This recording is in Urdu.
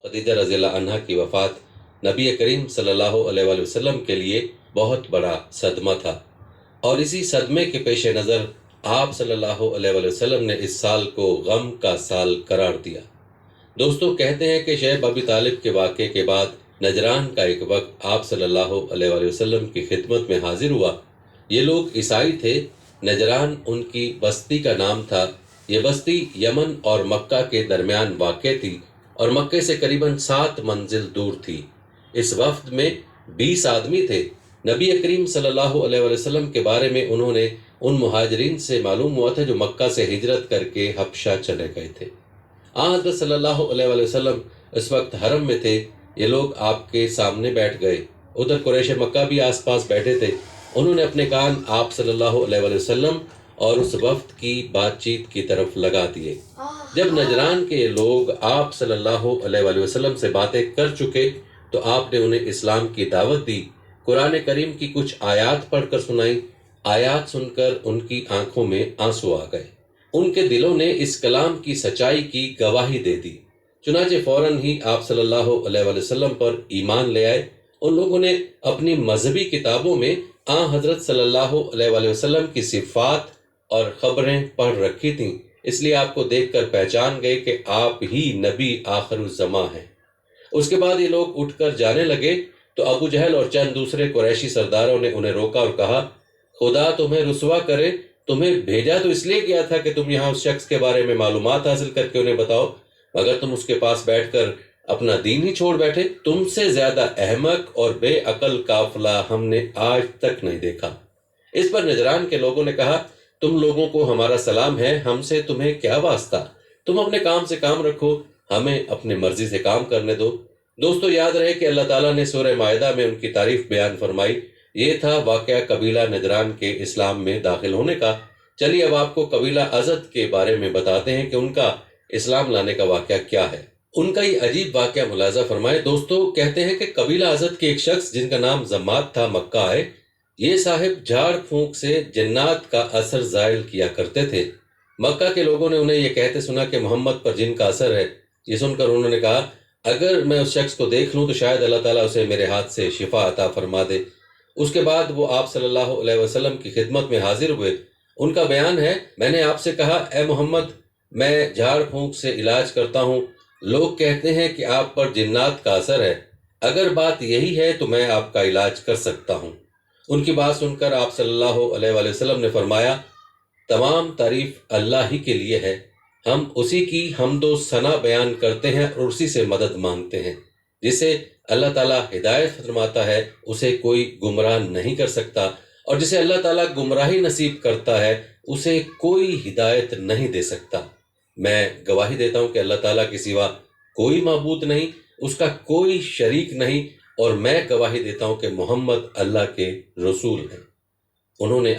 خدیجہ رضی اللہ عنہا کی وفات نبی کریم صلی اللہ علیہ وآلہ وسلم کے لیے بہت بڑا صدمہ تھا، اور اسی صدمے کے پیش نظر آپ صلی اللہ علیہ وآلہ وسلم نے اس سال کو غم کا سال قرار دیا۔ دوستو، کہتے ہیں کہ شعیب ابی طالب کے واقعے کے بعد نجران کا ایک وقت آپ صلی اللہ علیہ وآلہ وسلم کی خدمت میں حاضر ہوا۔ یہ لوگ عیسائی تھے، نجران ان کی بستی کا نام تھا۔ یہ بستی یمن اور مکہ کے درمیان واقع تھی اور مکہ سے قریباً 7 منزل دور تھی۔ اس وفد میں 20 آدمی تھے۔ نبی کریم صلی اللہ علیہ وآلہ وسلم کے بارے میں انہوں نے ان مہاجرین سے معلوم ہوا تھا جو مکہ سے ہجرت کر کے حبشہ چلے گئے تھے۔ حضرت صلی اللہ علیہ وآلہ وسلم اس وقت حرم میں تھے۔ یہ لوگ آپ کے سامنے بیٹھ گئے۔ ادھر قریش مکہ بھی آس پاس بیٹھے تھے۔ انہوں نے اپنے کان آپ صلی اللہ علیہ وآلہ وسلم اور اس وفد کی بات چیت کی طرف لگا دیے۔ جب نجران کے لوگ آپ صلی اللہ علیہ وآلہ وسلم سے باتیں کر چکے تو آپ نے انہیں اسلام کی دعوت دی، قرآن کریم کی کچھ آیات پڑھ کر سنائی۔ آیات سن کر ان کی آنکھوں میں آنسو آ گئے۔ ان کے دلوں نے اس کلام کی سچائی کی گواہی دے دی۔ چنانچہ فوراً ہی آپ صلی اللہ علیہ وآلہ وسلم پر ایمان لے آئے۔ ان لوگوں نے اپنی مذہبی کتابوں میں حضرت صلی اللہ علیہ وآلہ وسلم کی صفات اور خبریں پڑھ رکھی تھیں، اس لیے آپ کو دیکھ کر پہچان گئے کہ آپ ہی نبی آخر الزماں ہیں۔ اس کے بعد یہ لوگ اٹھ کر جانے لگے تو ابو جہل اور چند دوسرے قریشی سرداروں نے انہیں روکا اور کہا، خدا تمہیں رسوا کرے، تمہیں بھیجا تو اس لیے کیا تھا کہ تم یہاں اس شخص کے بارے میں معلومات حاصل کر کے انہیں بتاؤ، مگر تم اس کے پاس بیٹھ کر اپنا دین ہی چھوڑ بیٹھے۔ تم سے زیادہ احمق اور بے عقل قافلہ ہم نے آج تک نہیں دیکھا۔ اس پر نجران کے لوگوں نے کہا، تم لوگوں کو ہمارا سلام ہے، ہم سے تمہیں کیا واسطہ؟ تم اپنے کام سے کام رکھو، ہمیں اپنی مرضی سے کام کرنے دو۔ دوستو، یاد رہے کہ اللہ تعالیٰ نے سورہ مائدہ میں ان کی تعریف بیان فرمائی۔ یہ تھا واقعہ قبیلہ نجران کے اسلام میں داخل ہونے کا۔ چلیے اب آپ کو قبیلہ ازد کے بارے میں بتاتے ہیں کہ ان کا اسلام لانے کا واقعہ کیا ہے۔ ان کا یہ عجیب واقعہ ملاحظہ فرمائے۔ دوستو، کہتے ہیں کہ قبیلہ ازد کے ایک شخص جن کا نام زمات تھا مکہ آئے۔ یہ صاحب جھاڑ پھونک سے جنات کا اثر زائل کیا کرتے تھے۔ مکہ کے لوگوں نے انہیں یہ کہتے سنا کہ محمد پر جن کا اثر ہے۔ یہ سن کر انہوں نے کہا، اگر میں اس شخص کو دیکھ لوں تو شاید اللہ تعالیٰ اسے میرے ہاتھ سے شفا عطا فرما دے۔ اس کے بعد وہ آپ صلی اللہ علیہ وسلم کی خدمت میں حاضر ہوئے۔ ان کا بیان ہے، میں نے آپ سے کہا، اے محمد، میں جھاڑ پھونک سے علاج کرتا ہوں۔ لوگ کہتے ہیں کہ آپ پر جنات کا اثر ہے۔ اگر بات یہی ہے تو میں آپ کا علاج کر سکتا ہوں۔ ان کی بات سن کر آپ صلی اللہ علیہ وآلہ وسلم نے فرمایا، تمام تعریف اللہ ہی کے لیے ہے۔ ہم اسی کی حمد و ثنا بیان کرتے ہیں اور اسی سے مدد مانگتے ہیں۔ جسے اللہ تعالیٰ ہدایت فرماتا ہے اسے کوئی گمراہ نہیں کر سکتا، اور جسے اللہ تعالیٰ گمراہی نصیب کرتا ہے اسے کوئی ہدایت نہیں دے سکتا۔ میں گواہی دیتا ہوں کہ اللہ تعالیٰ کے سوا کوئی معبود نہیں، اس کا کوئی شریک نہیں، اور میں گواہی دیتا ہوں کہ محمد اللہ کے رسول ہیں۔ انہوں نے